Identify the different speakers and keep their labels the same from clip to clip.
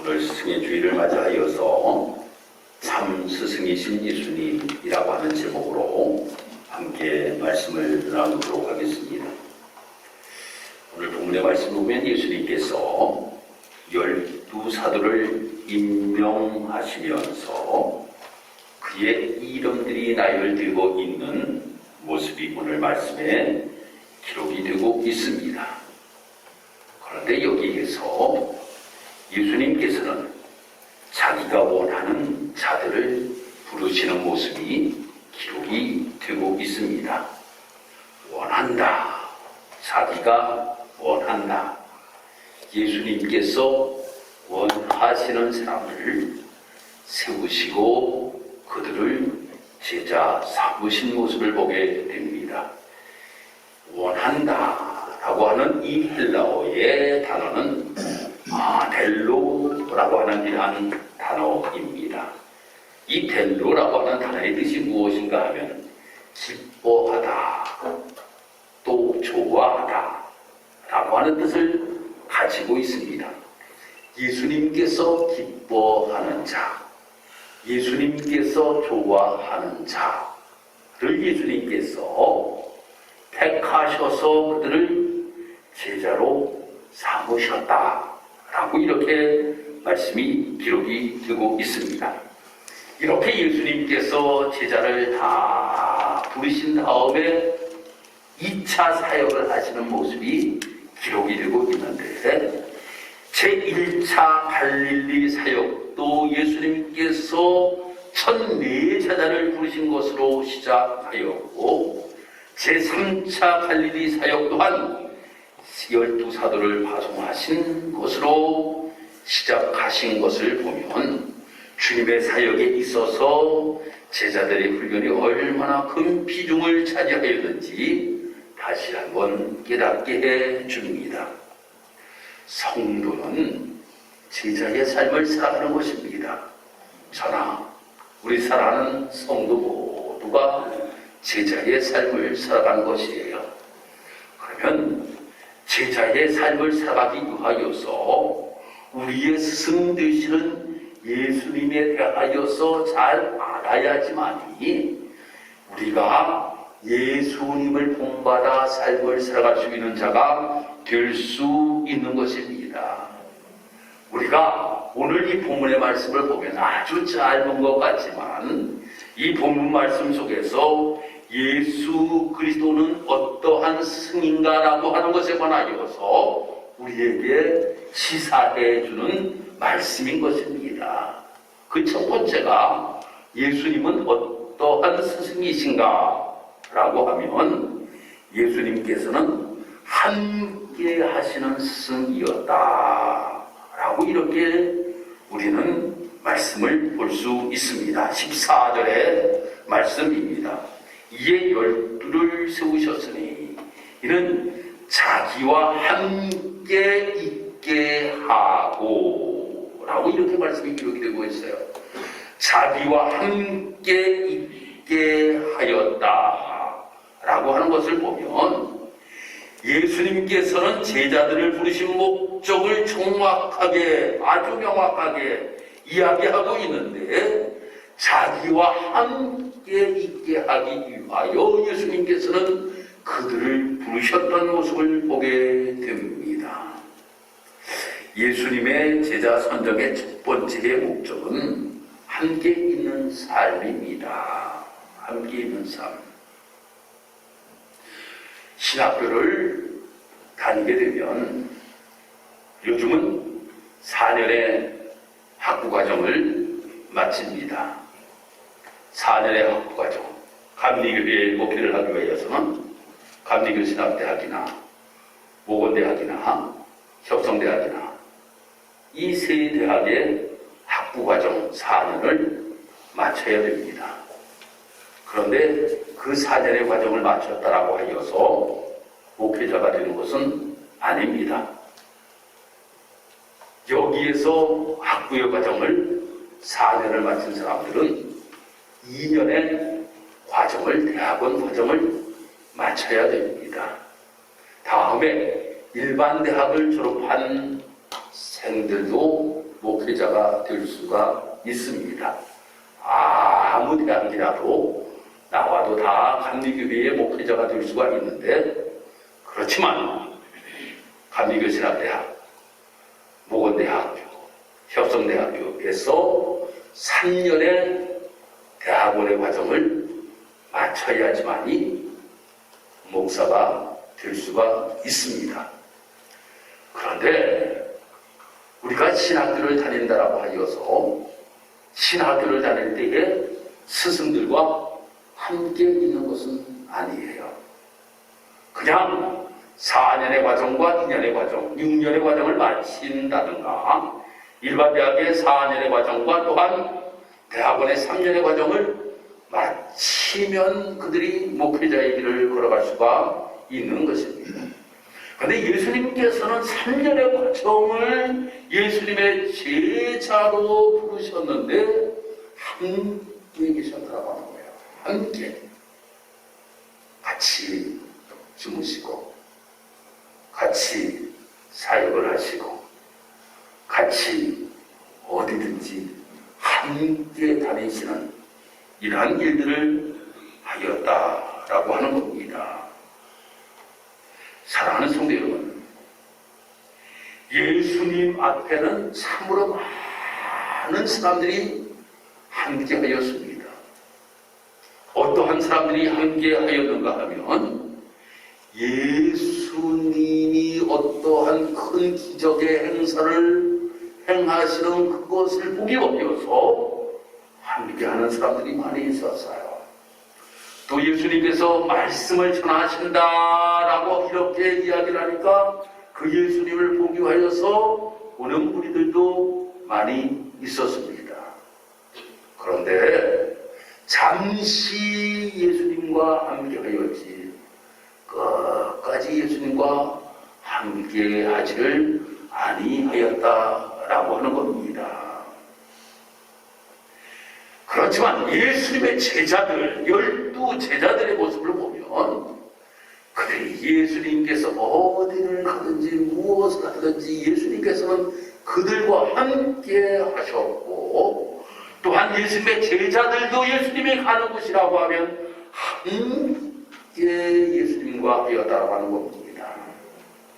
Speaker 1: 오늘 스승의 주일을 맞이하여서 참 스승이신 예수님이라고 하는 제목으로 함께 말씀을 나누도록 하겠습니다. 오늘 본문의 말씀을 보면 예수님께서 12사도를 임명하시면서 그의 이름들이 나열되고 있는 모습이 오늘 말씀에 기록이 되고 있습니다. 그런데 여기에서 예수님께서는 자기가 원하는 자들을 부르시는 모습이 기록이 되고 있습니다. 원한다. 자기가 원한다. 예수님께서 원하시는 사람을 세우시고 그들을 제자 삼으신 모습을 보게 됩니다. 원한다라고 하는 이 헬라어의 단어는 델로라고 하는 이러한 단어입니다. 이 델로라고 하는 단어의 뜻이 무엇인가 하면 기뻐하다, 또 좋아하다 라고 하는 뜻을 가지고 있습니다. 예수님께서 기뻐하는 자, 예수님께서 좋아하는 자를 예수님께서 택하셔서 그들을 제자로 삼으셨다라고 이렇게 말씀이 기록이 되고 있습니다. 이렇게 예수님께서 제자를 다 부르신 다음에 2차 사역을 하시는 모습이 기록이 되고 있는데, 제1차 갈릴리 사역도 예수님께서 1,004제자를 부르신 것으로 시작하였고, 제3차 갈릴리 사역 또한 12사도를 파송하신 것으로 시작하신 것을 보면 주님의 사역에 있어서 제자들의 훈련이 얼마나 큰 비중을 차지하였는지 다시 한번 깨닫게 해 줍니다. 성도는 제자의 삶을 살아가는 것입니다. 저나 우리 사랑하는 성도 모두가 제자의 삶을 살아가는 것이에요. 그러면 제자의 삶을 살아가기 위하여서 우리의 스승 되시는 예수님에 대하여서 잘 알아야지만이 우리가 예수님을 본받아 삶을 살아갈 수 있는 자가 될 수 있는 것입니다. 우리가 오늘 이 본문의 말씀을 보면 아주 짧은 것 같지만 이 본문 말씀 속에서 예수 그리스도는 어떠한 스승인가라고 하는 것에 관하여서 우리에게 시사해 주는 말씀인 것입니다. 그 첫 번째가 예수님은 어떠한 스승이신가 라고 하면 예수님께서는 함께 하시는 스승이었다 라고 이렇게 우리는 말씀을 볼 수 있습니다. 14절의 말씀입니다. 이에 12를 세우셨으니 이는 자기와 함께 있게 하고 라고 이렇게 말씀이 기록이 되고 있어요. 자기와 함께 있게 하였다 라고 하는 것을 보면 예수님께서는 제자들을 부르신 목적을 정확하게, 아주 명확하게 이야기하고 있는데, 자기와 함께 있게 하기 위하여 예수님께서는 그들을 부르셨던 모습을 보게 됩니다. 예수님의 제자 선정의 첫 번째 목적은 함께 있는 삶입니다. 함께 있는 삶. 신학교를 다니게 되면 요즘은 4년의 학부과정을 마칩니다. 4년의 학부과정. 감리교회에 목회를 하기 위해서는 감리교 신학대학이나 모건대학이나 협성대학이나 이 세 대학의 학부과정 4년을 마쳐야 됩니다. 그런데 그 4년의 과정을 마쳤다라고 하여서 목회자가 되는 것은 아닙니다. 여기에서 학부의 과정을 4년을 마친 사람들은 2년의 과정을, 대학원 과정을 마쳐야 됩니다. 다음에 일반 대학을 졸업한 생들도 목회자가 될 수가 있습니다. 아무 대학이라도 나와도 다 감리교회의 목회자가 될 수가 있는데, 그렇지만 감리교신학대학, 목원대학교, 협성대학교에서 3년의 대학원의 과정을 마쳐야지만이 목사가 될 수가 있습니다. 그런데 우리가 신학교를 다닌다라고 하여서 신학교를 다닐 때에 스승들과 함께 있는 것은 아니에요. 그냥 4년의 과정과 2년의 과정, 6년의 과정을 마친다든가, 일반 대학의 4년의 과정과 또한 대학원의 3년의 과정을 마치면 그들이 목회자의 길을 걸어갈 수가 있는 것입니다. 그런데 예수님께서는 3년의 과정을 예수님의 제자로 부르셨는데 함께 계셨다고 하는 거예요. 함께 같이 주무시고 같이 사역을 하시고 같이 어디든지 함께 다니시는 이러한 일들을 하였다라고 하는 겁니다. 사랑하는 성도 여러분, 예수님 앞에는 참으로 많은 사람들이 함께 하였습니다. 어떠한 사람들이 함께 하였는가 하면 예수님이 어떠한 큰 기적의 행사를 행하시는 그것을 보기 위해서 함께하는 사람들이 많이 있었어요. 또 예수님께서 말씀을 전하신다라고 이렇게 이야기를 하니까 그 예수님을 보기 위해서 오는 우리들도 많이 있었습니다. 그런데 잠시 예수님과 함께하였지 끝까지 예수님과 함께하지를 아니하였다라고 하는 겁니다. 그렇지만 예수님의 제자들, 12제자들의 모습을 보면 그들이 예수님께서 어디를 가든지 무엇을 하든지 예수님께서는 그들과 함께 하셨고, 또한 예수님의 제자들도 예수님이 가는 곳이라고 하면 함께 예수님과 하였다라고 하는 겁니다.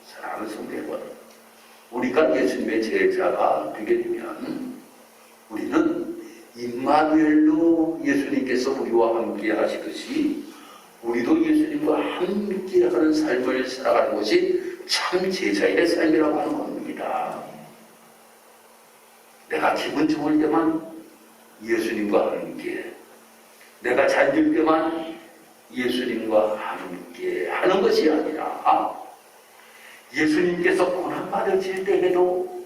Speaker 1: 사랑하는 성도 여러분, 우리가 예수님의 제자가 되게 되면 우리는 임마누엘로 예수님께서 우리와 함께 하시듯이 우리도 예수님과 함께 하는 삶을 살아가는 것이 참 제자의 삶이라고 하는 겁니다. 내가 기분 좋을 때만 예수님과 함께, 내가 잠들 때만 예수님과 함께 하는 것이 아니라 예수님께서 고난받으실 때에도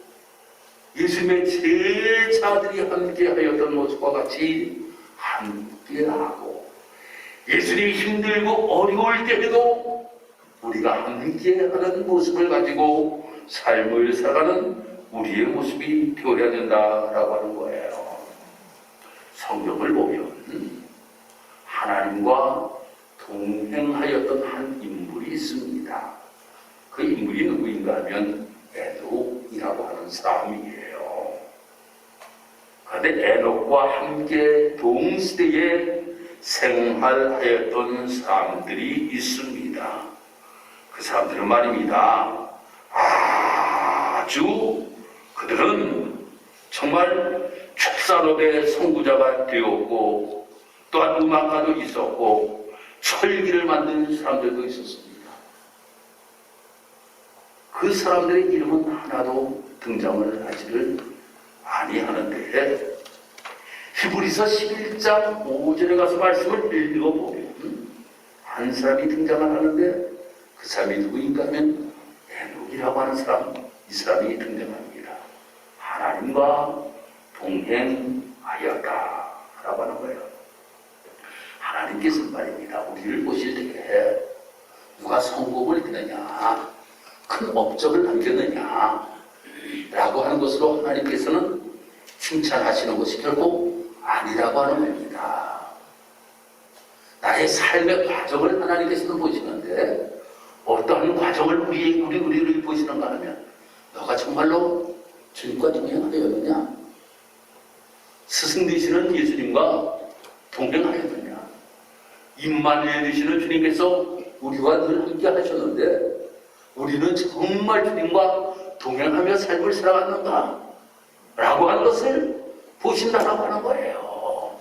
Speaker 1: 예수님의 제자들이 함께 하였던 모습과 같이 함께하고, 예수님이 힘들고 어려울 때에도 우리가 함께하는 모습을 가지고 삶을 살아가는 우리의 모습이 되어야 된다라고 하는 거예요. 성경을 보면 하나님과 동행하였던 한 인물이 있습니다. 그 인물이 누구인가 하면 에녹이라고 하는 사람이에요. 그런데 에녹과 함께 동시대에 생활하였던 사람들이 있습니다. 그 사람들은 말입니다, 그들은 정말 축산업의 선구자가 되었고, 또한 음악가도 있었고 철기를 만드는 사람들도 있었습니다. 그 사람들의 이름은 하나도 등장을 하지를 아니하는데, 히브리서 11장 5절에 가서 말씀을 읽어보면 한 사람이 등장을 하는데, 그 사람이 누구인가 하면 에녹이라고 하는 사람, 이 사람이 등장합니다. 하나님과 동행하였다 라고 하는 거예요. 하나님께서 말입니다, 우리를 보실 때에 누가 성공을 했느냐, 큰 업적을 남겼느냐 라고 하는 것으로 하나님께서는 칭찬하시는 것이 결국 아니라고 하는 겁니다. 나의 삶의 과정을 하나님께서는 보시는데, 어떠한 과정을 우리를 보시는가 하면 너가 정말로 주님과 동행하였느냐? 스승 되시는 예수님과 동행하였느냐? 임마누엘 되시는 주님께서 우리와 늘 함께 하셨는데 우리는 정말 주님과 동행하며 삶을 살아갔는가? 라고 하는 것을 보신다라고 하는 거예요.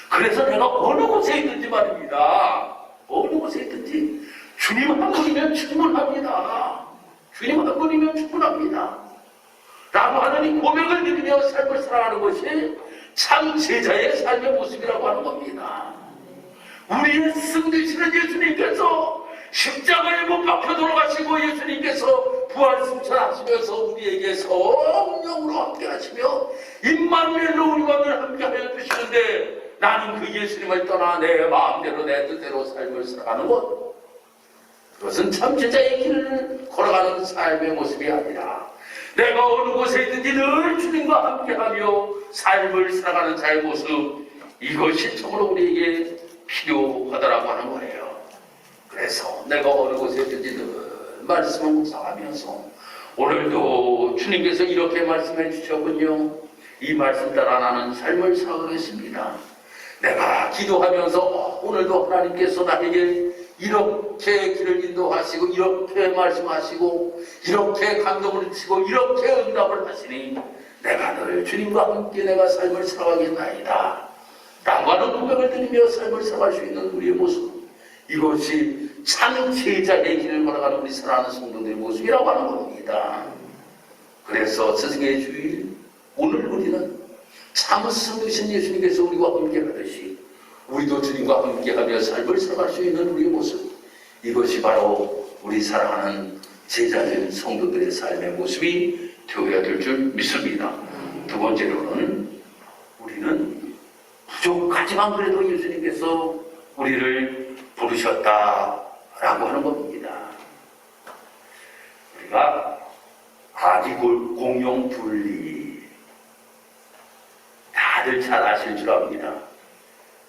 Speaker 1: 그래서 내가 어느 곳에 있든지 말입니다. 어느 곳에 있든지 주님 한 분이면 충분합니다. 주님 한 분이면 충분합니다. 라고 하는 이 고백을 드리며 삶을 살아가는 것이 참 제자의 삶의 모습이라고 하는 겁니다. 우리의 스승 되시는 예수님께서 십자가에 못 박혀 돌아가시고 예수님께서 부활 승천하시면서 우리에게 성령으로 함께 하시며 임마누엘로 우리와 늘 함께 하여 주시는데 나는 그 예수님을 떠나 내 마음대로 내 뜻대로 삶을 살아가는 것, 그것은 참 제자의 길을 걸어가는 삶의 모습이 아니라 내가 어느 곳에 있든지 늘 주님과 함께하며 삶을 살아가는 자의 모습, 이것이 정말로 우리에게 필요하다라고 하는 거예요. 그래서 내가 어느 곳에 있든지 늘 말씀을 묵상하면서 오늘도 주님께서 이렇게 말씀해 주셨군요. 이 말씀 따라 나는 삶을 살아가겠습니다. 내가 기도하면서 오늘도 하나님께서 나에게 이렇게 길을 인도하시고 이렇게 말씀하시고 이렇게 감동을 주시고 이렇게 응답을 하시니 내가 늘 주님과 함께 내가 삶을 살아가겠나이다 라고 하는 고백을 드리며 삶을 살아갈 수 있는 우리의 모습, 이것이 참 제자의 길을 걸어가는 우리 사랑하는 성도들의 모습이라고 하는 겁니다. 그래서 스승의 주일 오늘 우리는 참 스승 되신 예수님께서 우리와 함께 하듯이 우리도 주님과 함께하며 삶을 살아갈 수 있는 우리의 모습, 이것이 바로 우리 사랑하는 제자된 성도들의 삶의 모습이 되어야 될 줄 믿습니다. 두 번째로는 우리는 부족하지만 그래도 예수님께서 우리를 부르셨다라고 하는 겁니다. 우리가 아기공용 둘리 다들 잘 아실 줄 압니다.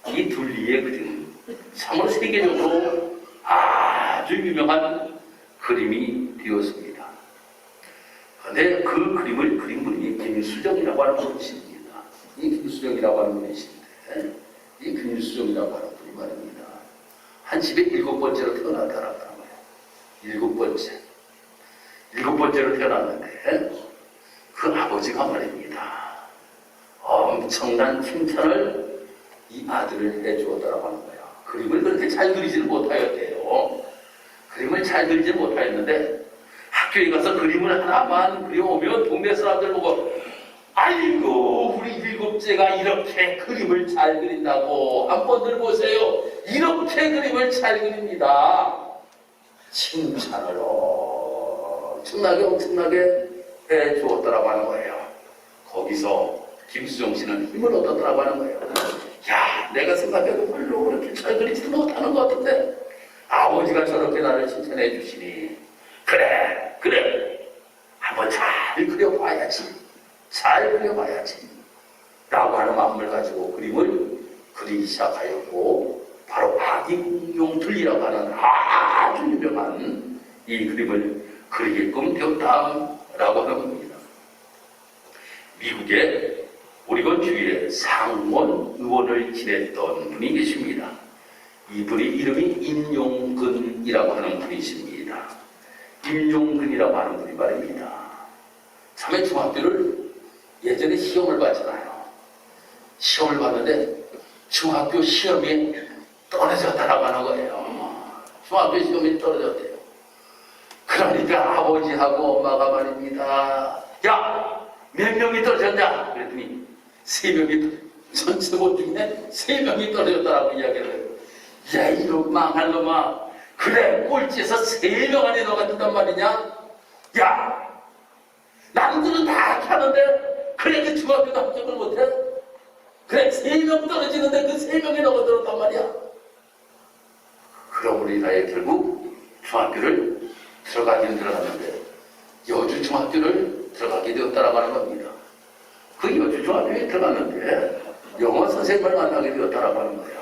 Speaker 1: 이 둘리의 그림, 참으로 세계적으로 아주 유명한 그림이 되었습니다. 그런데 그 그림을 그린 분이 김수정이라고 하는 분이십니다. 이 김수정이라고 하는 분이신데, 이 김수정이라고 하는 분이 말입니다. 한 집에 7번째로 태어나더라고요. 7번째. 7번째로 태어났는데, 그 아버지가 말입니다. 엄청난 칭찬을 이 아들을 해주었다라고 하는 거예요. 그림을 그렇게 잘 그리지는 못하였대요. 그림을 잘 그리지 못하였는데 학교에 가서 그림을 하나만 그려오면 동네 사람들 보고 아이고 우리 7째가 이렇게 그림을 잘 그린다고 한번들 보세요. 이렇게 그림을 잘 그립니다. 칭찬을 엄청나게 해주었다라고 하는 거예요. 거기서 김수정 씨는 힘을 얻었다라고 하는 거예요. 야, 내가 생각해도 별로 그렇게 잘 그리지도 못하는 것 같은데 아버지가 저렇게 나를 칭찬해 주시니 그래 한번 잘 그려봐야지 라고 하는 마음을 가지고 그림을 그리기 시작하였고 바로 아기공용 둘리라고 하는 아주 유명한 이 그림을 그리게끔 되었다라고 하는 겁니다. 미국의 오리건 주에 상원 의원을 지냈던 분이 계십니다. 이분이 이름이 임용근이라고 하는 분이십니다. 임용근이라고 하는 분이 말입니다. 참에 중학교를 예전에 시험을 봤잖아요. 시험을 봤는데 중학교 시험이 떨어졌다라고 하는 거예요. 중학교 시험이 떨어졌대요. 그러니까 아버지하고 엄마가 말입니다. 야! 몇 명이 떨어졌냐? 그랬더니 3명이 전체 못 중에 3명이 떨어졌다라고 이야기를 해요. 야, 이런 망할 놈아. 그래, 꼴찌에서 3명 안에 너가 든단 말이냐? 야, 남들은 다 하는데 그래 그 중학교도 합격을 못해? 그래, 3명 떨어지는데 그 3명이 너가 들었단 말이야? 그럼 우리나라에 결국 중학교를 들어가긴 들어갔는데 여주 중학교를 들어가게 되었다라고 하는 겁니다. 그 여주 중학교에 들어갔는데 영어 선생님을 만나게 되었다라고 하는 거예요.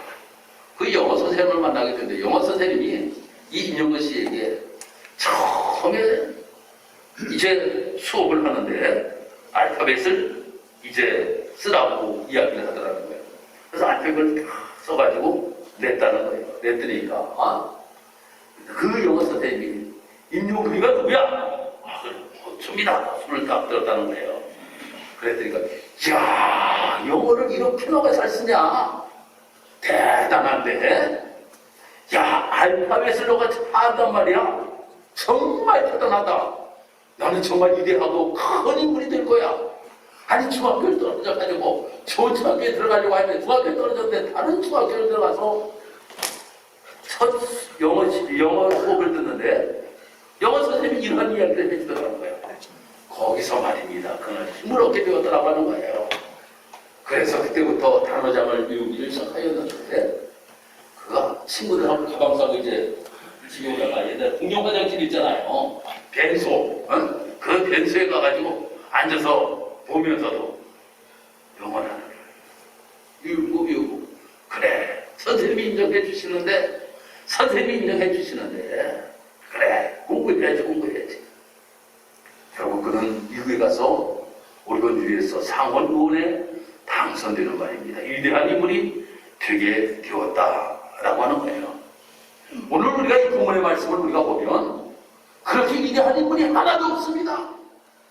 Speaker 1: 그 영어 선생님을 만나게 되는데 영어 선생님이 이 임용근 씨에게 처음에 이제 이제 수업을 하는데 알파벳을 이제 쓰라고 이야기를 하더라는 거예요. 그래서 알파벳을 써가지고 냈다는 거예요. 냈더니까 그 영어 선생님이 임용근이가 누구야? 줍니다. 손을 딱 들었다는 거예요. 그랬더니까 야, 영어를 이렇게 너가 잘 쓰냐? 대단한데? 야, 알파벳을 너가 한단 말이야? 정말 대단하다. 나는 정말 위대하고 큰 인물이 될 거야. 아니, 중학교를 떨어져가지고 좋은 중학교에 들어가려고 하는데 중학교에 떨어졌는데 다른 중학교를 들어가서 첫 영어 수업을 듣는데 영어 선생님이 이런 이야기를 해주더라는 거예요. 거기서 말입니다. 그날 힘을 얻게 되었더라고 하는 거예요. 그래서 그때부터 단어장을 외우기를 시작하였는데 그가 친구들하고 가방 싸고 이제 집에 오다가 옛날 공용 화장실 있잖아요. 벤소. 그 벤소에 가가지고 앉아서 보면서도 영어 단어를 외우고 그래. 선생님이 인정해 주시는데 그래. 공부해야지. 결국 그는 미국에 가서 오리건주에서 상원 의원에 당선되는 말입니다. 위대한 인물이 되게 되었다라고 하는 거예요. 오늘 우리가 이 본문의 말씀을 우리가 보면 그렇게 위대한 인물이 하나도 없습니다.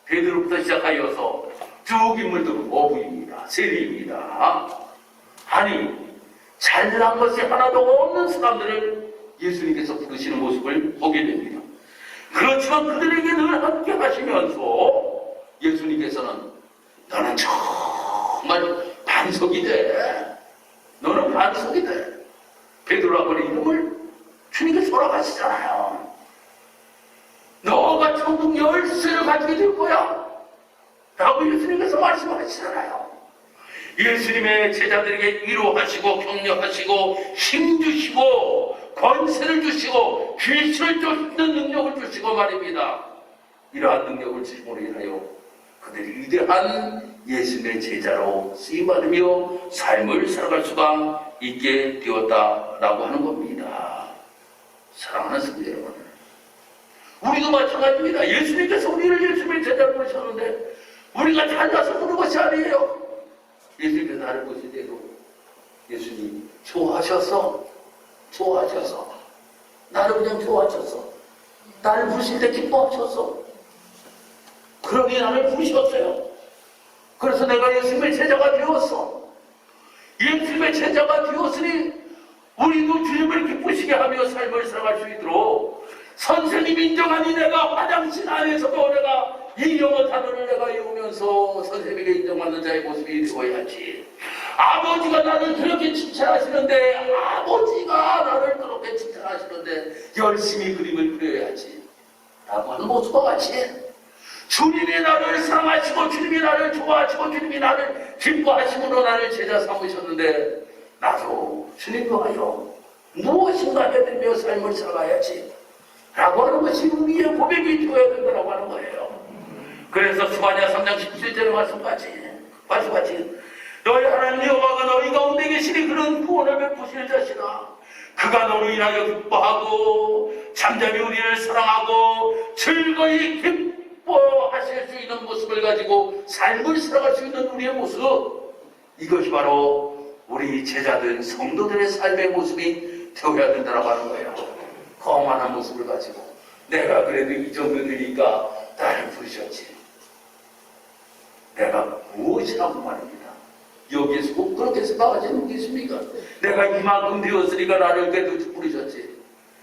Speaker 1: 베드로부터 시작하여서 쭉 인물들은 어부입니다. 세리입니다. 아니 잘난 것이 하나도 없는 사람들을 예수님께서 부르시는 모습을 보게 됩니다. 그렇지만 그들에게 늘 함께 하시면서 예수님께서는 너는 정말 반석이 돼. 너는 반석이 돼. 베드로라고 하는 이름을 주님께서 허락하시잖아요. 너가 천국 열쇠를 가지게 될 거야. 라고 예수님께서 말씀하시잖아요. 예수님의 제자들에게 위로하시고 격려하시고 힘주시고 권세를 주시고 귀신을 쫓는 능력을 주시고 말입니다. 이러한 능력을 주심으로 인하여 그들이 위대한 예수님의 제자로 쓰임받으며 삶을 살아갈 수가 있게 되었다라고 하는 겁니다. 사랑하는 성도 여러분, 우리도 마찬가지입니다. 예수님께서 우리를 예수님의 제자로 부르셨는데 우리가 잘나서 부른 것이 아니에요. 예수님께서 나를 보실 때도 예수님 좋아하셔서 나를 그냥 좋아하셔서 나를 부르실 때 기뻐하셔서 그러니 나를 부르셨어요. 그래서 내가 예수님의 제자가 되었어. 예수님의 제자가 되었으니 우리도 주님을 기쁘시게 하며 삶을 살아갈 수 있도록 선생님이 인정하니 내가 화장실 안에서도 내가 이 영어 단어를 내가 외우면서 선생님에게 인정받는 자의 모습이 되어야지. 아버지가 나를 그렇게 칭찬하시는데 열심히 그림을 그려야지 라고 하는 모습과 같이 주님이 나를 사랑하시고 주님이 나를 좋아하시고 주님이 나를 기뻐하심으로 나를 제자 삼으셨는데 나도 주님 좋아요 무엇인가 해드리며 삶을 살아가야지 라고 하는 것이 우리의 고백이 되어야 된다고 하는 거예요. 그래서 스바냐 3장 17절의 말씀까지 너희 하나님 여호와가 너희 가운데 계시니 그런 구원을 베푸실 자시라. 그가 너로 인하여 기뻐하고 잠잠히 우리를 사랑하고 즐거이 기뻐하실 수 있는 모습을 가지고 삶을 살아갈 수 있는 우리의 모습, 이것이 바로 우리 제자들 성도들의 삶의 모습이 되어야 된다고 하는 거예요. 거만한 모습을 가지고 내가 그래도 이 정도 되니까 나를 부르셨지. 내가 무엇이라고 말입니다. 여기에서 꼭 그렇게 생각하시는 게 있습니까? 내가 이만큼 되었으니까 나를 그래도 부르셨지.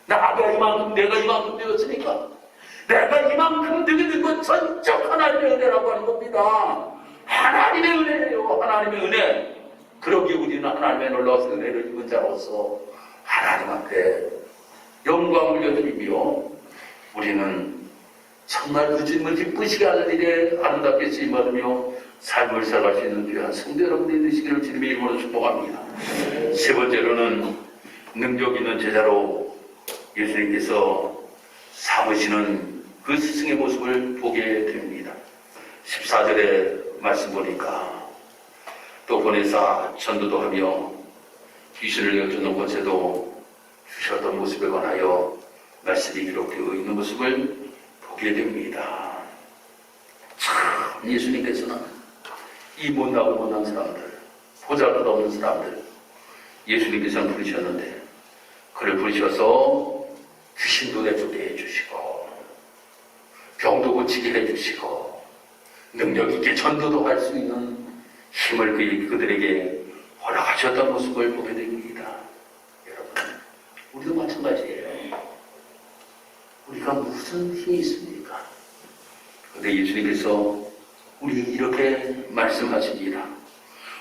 Speaker 1: 내가 이만큼 되었으니까 내가 이만큼 되게 된 건 전적 하나님의 은혜라고 하는 겁니다. 하나님의 은혜예요. 하나님의 은혜. 그러기에 우리는 하나님의 놀라운 은혜를 입은 자로서 하나님한테 영광을 올려드리며 우리는 정말 그 주님을 기쁘시게 하는 일에 아름답게 쓰임받으며 삶을 살아갈 수 있는 귀한 성도 여러분들이 되시기를 주님의 이름으로 축복합니다. 세 번째로는 능력 있는 제자로 예수님께서 삼으시는 그 스승의 모습을 보게 됩니다. 14절의 말씀 보니까 또 보내사 전도도 하며 귀신을 내어주는 권세도 주셨던 모습에 관하여 말씀이 기록되어 있는 모습을 보게 됩니다. 예수님께서는 이 못나고 못난 사람들, 보잘것없는 사람들, 예수님께서는 부르셨는데 그를 부르셔서 귀신도 내쫓게 해주시고 병도 고치게 해주시고 능력 있게 전도도 할 수 있는 힘을 그들에게 허락하셨던 모습을 보게 됩니다. 여러분, 우리도 마찬가지예요. 우리가 무슨 힘이 있습니까? 그런데 예수님께서 우리에게 이렇게 말씀하십니다.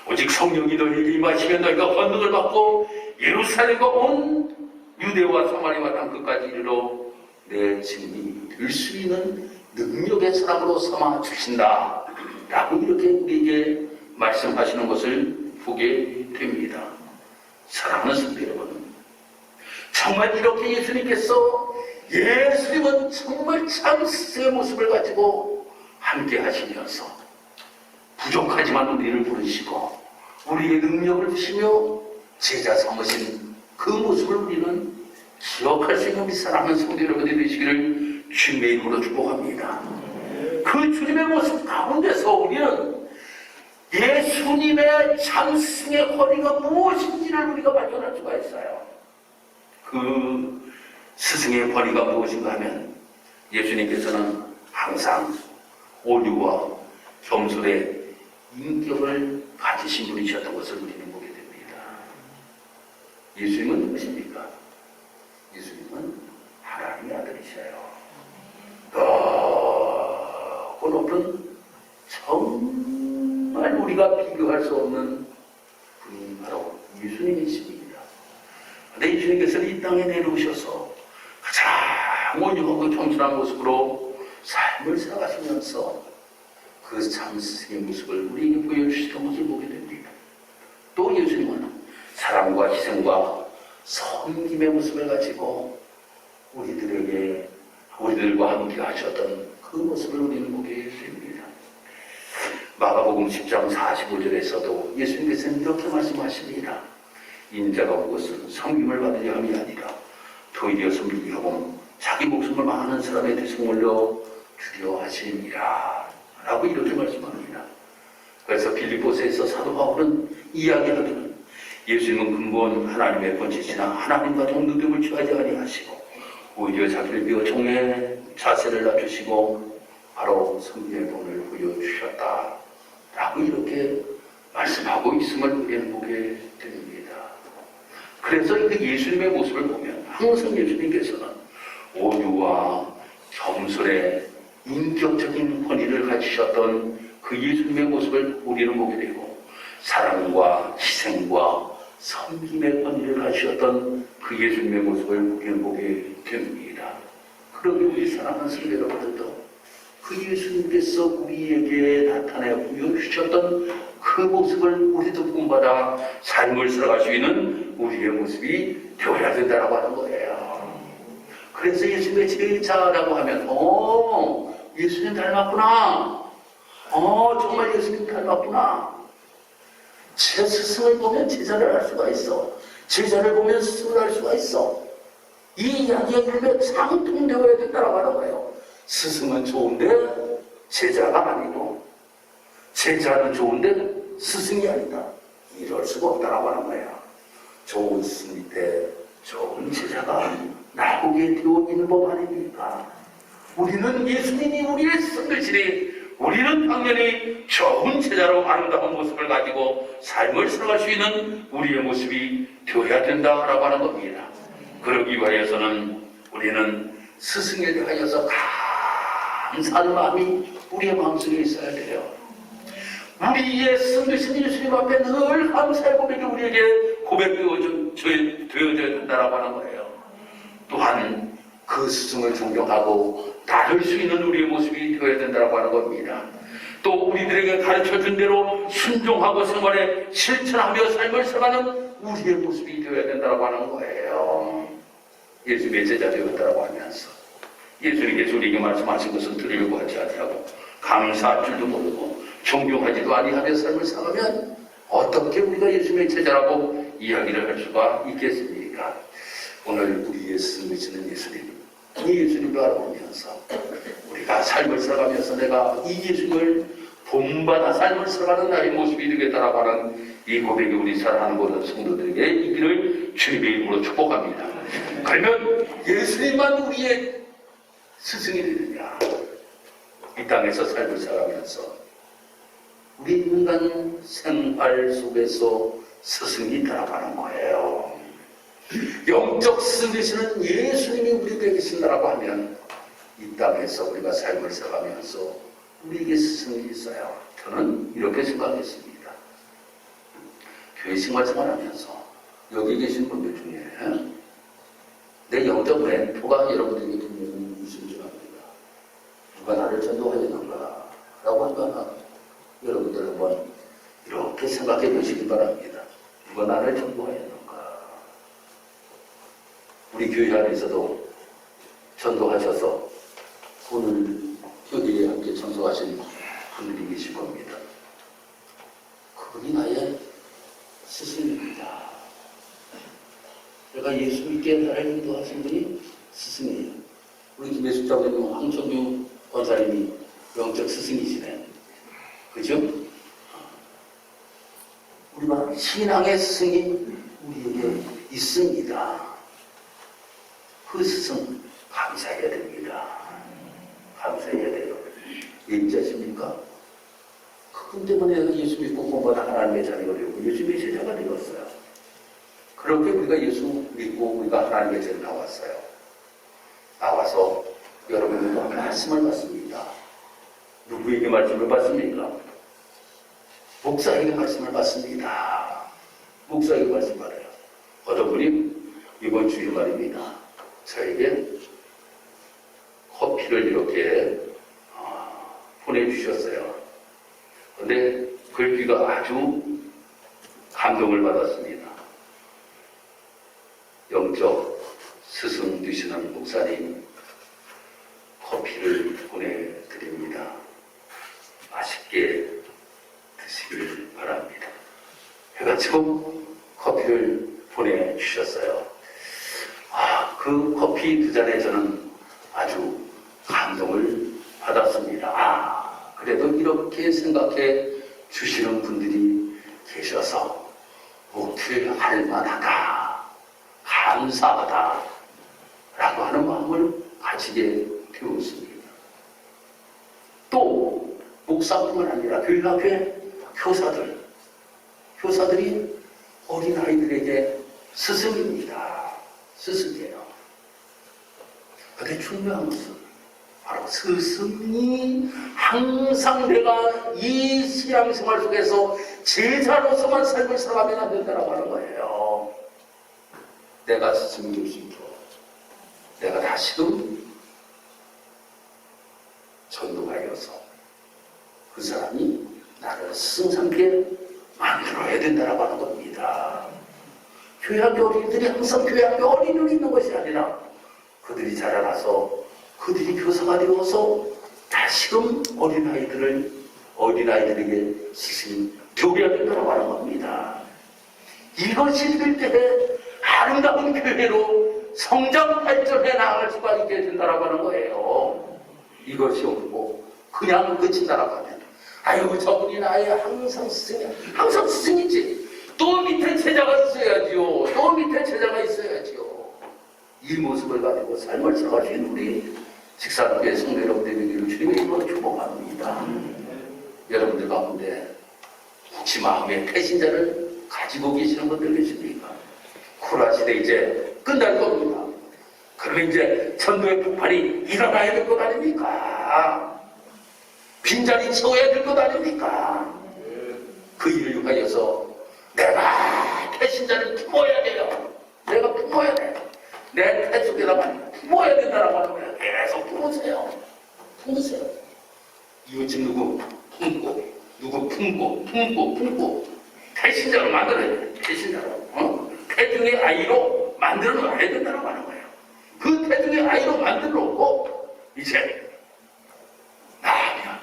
Speaker 1: 오직 성령이 너희에게 임하시면 너희가 권능을 받고 예루살렘과 온 유대와 사마리아 땅 끝까지 이르러 내 증인이 될 수 있는 능력의 사람으로 삼아 주신다 라고 이렇게 우리에게 말씀하시는 것을 보게 됩니다. 사랑하는 성도 여러분, 정말 이렇게 예수님은 정말 참 스승의 모습을 가지고 함께 하시면서 부족하지만 우리를 부르시고 우리의 능력을 주시며 제자 삼으신 그 모습을 우리는 기억할 수 있는 우리 사랑하는 성도 여러분이 되시기를 주님의 이름으로 축복합니다. 그 주님의 모습 가운데서 우리는 예수님의 참 스승의 권위가 무엇인지를 우리가 발견할 수가 있어요. 그 스승의 권위가 무엇인가 하면 예수님께서는 항상 오류와 겸손의 인격을 가지신 분이셨던 것을 우리는 보게 됩니다. 예수님은 누구십니까? 예수님은 하나님의 아들이셔요. 그 높은 정말 우리가 비교할 수 없는 분이 바로 예수님이십니다. 그런데 예수님께서는 이 땅에 내려오셔서 가장 온유하고 겸손한 모습으로 삶을 살아가시면서 그 참 스승의 모습을 우리에게 보여주시던 것을 보게 됩니다. 또 예수님은 사랑과 희생과 섬김의 모습을 가지고 우리들과 함께 하셨던 그 모습을 우리는 보게 됩니다. 마가복음 10장 45절에서도 예수님께서는 이렇게 말씀하십니다. 인자가 온 것은 섬김을 받으려 함이 아니라 도리어 섬기기 하고 자기 목숨을 많은 사람의 대속물로 주려 하심이라 라고 이렇게 말씀합니다. 그래서 빌립보서에서 사도 바울은 이야기하기는 예수님은 근본 하나님의 본체시나 하나님과 동등됨을 취하지 아니하시고 오히려 자기를 비워 종의 자세를 낮추시고 바로 섬김의 본을 보여주셨다 라고 이렇게 말씀하고 있음을 우리는 보게 됩니다. 그래서 그 예수님의 모습을 보면 항상 예수님께서는 오류와 겸손의 인격적인 권위를 가지셨던 그 예수님의 모습을 우리는 보게 되고 사랑과 희생과 섬김의 권위를 가지셨던 그 예수님의 모습을 우리는 보게 됩니다. 그러기 우리 사랑하는 성도 여러분들도 그 예수님께서 우리에게 나타내 보여주셨던 그 모습을 우리도 본받아 삶을 살아갈 수 있는 우리의 모습이 되어야 된다고 하는 거예요. 그래서 예수님의 제자라고 하면 예수님 닮았구나. 정말 예수님 닮았구나. 제 스승을 보면 제자를 할 수가 있어. 제자를 보면 스승을 할 수가 있어. 이 이야기에 일면 상통되어야 된다고 하는 거예요. 스승은 좋은데 제자가 아니고 제자는 좋은데 스승이 아니다. 이럴 수가 없다고 하는 거예요. 좋은 스승 밑에 좋은 제자가 나오게 되어 있는 법 아닙니까? 우리는 예수님이 우리의 스승이시니 우리는 당연히 좋은 제자로 아름다운 모습을 가지고 삶을 살아갈 수 있는 우리의 모습이 되어야 된다라고 하는 겁니다. 그러기 위하여서는 우리는 스승에 대하여서 감사하는 마음이 우리의 마음속에 있어야 돼요. 우리의 스승 되신 예수님 앞에 늘 감사의 고백이 우리에게 고백되어져야 된다라고 하는 거예요. 또한 그 스승을 존경하고 따를 수 있는 우리의 모습이 되어야 된다고 하는 겁니다. 또 우리들에게 가르쳐준 대로 순종하고 생활에 실천하며 삶을 살아가는 우리의 모습이 되어야 된다고 하는 거예요. 예수님의 제자 되었다고 하면서 예수님께서 우리에게 말씀하신 것은 들으려고 하지 아니하고 감사할 줄도 모르고 존경하지도 아니하며 삶을 살아가면 어떻게 우리가 예수님의 제자라고 이야기를 할 수가 있겠습니까? 오늘 우리의 스승이시는 예수님, 이 예수님을 알아보면서 우리가 삶을 살아가면서 내가 이 예수님을 본받아 삶을 살아가는 나의 모습이 되겠다라고 하는 이 고백이 우리 사랑하는 모든 성도들에게 있기를 주님의 이름으로 축복합니다. 그러면 예수님만 우리의 스승이 되느냐? 이 땅에서 삶을 살아가면서 우리 인간 생활 속에서 스승이 따라가는 거예요. 영적 스승 되시는 예수님이 우리에게 계신다라고 하면 이 땅에서 우리가 삶을 살아가면서 우리에게 스승이 있어요. 저는 이렇게 생각했습니다. 교회 생활하면서 여기 계신 분들 중에 내 영적 멘토가 여러분들에게 분명히 있을 줄 압니다. 누가 나를 전도하였는가? 라고 하면 여러분들 한번 이렇게 생각해 보시기 바랍니다. 누가 나를 전도하였는가? 우리 교회 안에서도 전도하셔서 오늘 교회에 함께 참석하신 분들이 계실 겁니다. 그분이 나의 스승입니다. 내가 예수 믿게 나를 인도하신 분이 스승이에요. 우리 김혜숙 장로님, 황청규 권사님이 영적 스승이시네. 그죠? 우리가 신앙의 스승이 우리에게 있습니다. 그 스승 감사해야 됩니다. 감사해야 돼요. 인자십니까? 그분 때문에 예수 믿고 본받아 하나님의 자녀가 되고 예수님의 제자가 되었어요. 그렇게 우리가 예수 믿고 우리가 하나님의 제자로 나왔어요. 나와서 여러분들과 말씀을 받습니다. 누구에게 말씀을 받습니까? 목사에게 말씀을 받습니다. 목사에게 말씀 받아요. 어떤 분이 이번 주일 말입니다. 저에게 커피를 이렇게 보내주셨어요. 그런데 글귀가 아주 감동을 받았습니다. 영적 스승 되시는 목사님 커피를 보내드립니다. 맛있게 드시길 바랍니다. 해가지고 커피를 보내주셨어요. 그 커피 두 잔에 저는 아주 감동을 받았습니다. 그래도 이렇게 생각해 주시는 분들이 계셔서 목표할 만하다, 감사하다 라고 하는 마음을 가지게 되었습니다. 또 목사뿐만 아니라 교회 교사들이 어린아이들에게 스승입니다. 스승이에요. 그게 중요한 것은 바로 스승이 항상 내가 이 신앙생활 속에서 제자로서만 삶을 살아가면 안 된다고 하는 거예요. 내가 스승이 될 수 있도록 내가 다시금 전도하여서 그 사람이 나를 스승 삼게 만들어야 된다고 하는 겁니다. 교회학교 어린이들이 항상 교회학교 어린이로 있는 것이 아니라 그들이 자라나서 그들이 교사가 되어서 다시금 어린아이들에게 스승이 되어야 된다고 하는 겁니다. 이것이 될 때 아름다운 교회로 성장 발전해 나갈 수가 있게 된다고 하는 거예요. 이것이 없고 그냥 그친다라고 하면 아유 저분이 나의 항상 스승이야. 항상 스승이지. 또 밑에 제자가 있어야지요. 또 밑에 제자가 있어야지요. 이 모습을 가지고 삶을 살아가신 우리 직사교회 성도 여러분들에게 주님의 이름으로 축복합니다. 여러분들 가운데 혹시 마음에 배신자를 가지고 계시는 분들 계십니까? 코로나 시대 이제 끝날 겁니다. 그러면 이제 전도의 폭발이 일어나야 될 것 아닙니까? 빈자리 채워야 될 것 아닙니까? 그 일을 위하여서 내가 배신자를 품어야 돼요. 내가 품어야 돼요. 내 태 속에다가 품어야 된다라고 하는 거예요. 계속 품으세요. 품으세요. 이웃집 누구 품고, 누구 품고, 배신자로 만들어야 돼요. 배신자로. 태중의 아이로 만들어 놔야 된다라고 하는 거예요. 그 태중의 아이로 만들어 놓고, 이제, 나가면,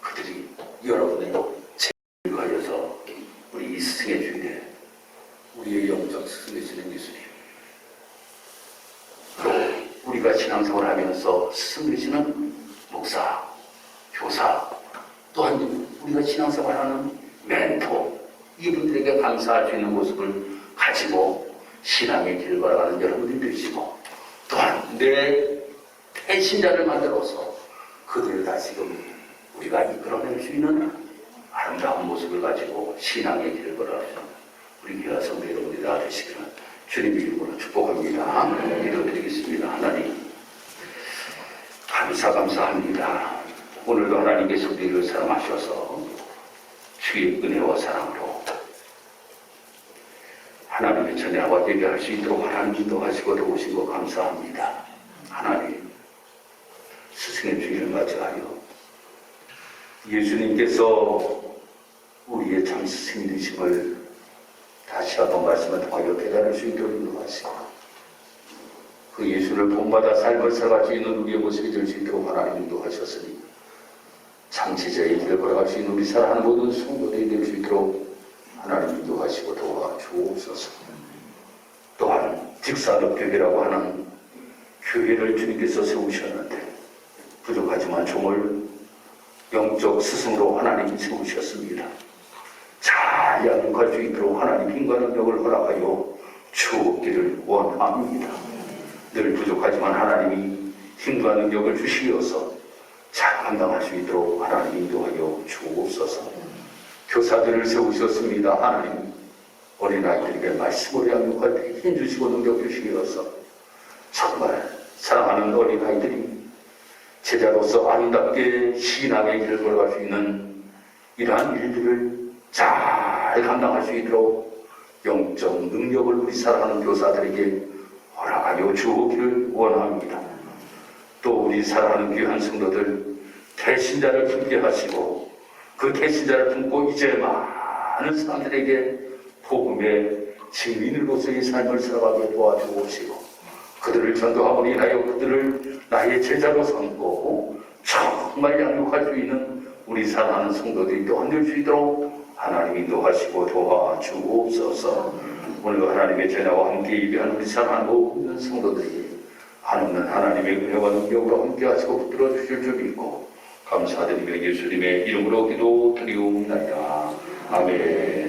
Speaker 1: 그들이 여러분의 책임을 가져서 우리 이 스승의 주인에 우리의 영적 스승이시는 예수님, 우리가 신앙생활을 하면서 스승 되시는 목사, 교사, 또한 우리가 신앙생활하는 멘토, 이분들에게 감사할 수 있는 모습을 가지고 신앙의 길 걸어가는 여러분들이 되시고, 또한 내 배신자를 만들어서 그들을 다시금 우리가 이끌어낼 수 있는 아름다운 모습을 가지고 신앙의 길을 걸어가는 우리 귀한 성도 여러분들이 다 되시기를 주님 이름으로 축복합니다. 기도드리겠습니다. 하나님, 감사합니다. 오늘도 하나님께서 우리를 사랑하셔서 주의 은혜와 사랑으로 하나님의 전야와 예배할 수 있도록 하나님 인도하시고 도우신 것 감사합니다. 하나님, 스승의 주의를 맞이하여 예수님께서 우리의 참 스승이 되심을 다시 한번 말씀을 통하여 깨달을 수 있도록 인도하시고, 그 예수를 본받아 삶을 살아갈 수 있는 우리의 모습이 될 수 있도록 하나님 인도하셨으니 장치자의 길을 걸어갈 수 있는 우리 사랑하는 모든 성도들이 될 수 있도록 하나님 인도하시고 도와주옵소서. 또한 직산업교회라고 하는 교회를 주님께서 세우셨는데 부족하지만 종을 영적 스승으로 하나님이 세우셨습니다. 잘 양육할 수 있도록 하나님 힘과 능력을 허락하여 주옵기를 원합니다. 늘 부족하지만 하나님이 힘과 능력을 주시어서 잘 감당할 수 있도록 하나님 인도하여 주옵소서. 교사들을 세우셨습니다. 하나님, 어린아이들에게 말씀을 양육할 때 힘주시고 능력 주시어서 정말 사랑하는 어린아이들이 제자로서 아름답게 신앙의 길을 걸어갈 수 있는 이러한 일들을 잘 감당할 수 있도록 영적 능력을 우리 사랑하는 교사들에게 허락하여 주오기를 원합니다. 또 우리 사랑하는 귀한 성도들 태신자를 품게 하시고 그 태신자를 품고 이제 많은 사람들에게 복음의 증인으로서의 삶을 살아가게 도와주옵시고, 그들을 전도함으로 인하여 그들을 나의 제자로 삼고 정말 양육할 수 있는 우리 사랑하는 성도들이 또한 될 수 있도록 하나님 인도하시고 도와주옵소서. 오늘 하나님의 제자와 함께 예배하는 우리 사랑하는 모든 성도들이 한없는 하나님의 은혜와 능력으로 함께 하시고 붙들어 주실 줄 믿고 감사드리며 예수님의 이름으로 기도드리옵나이다. 아멘.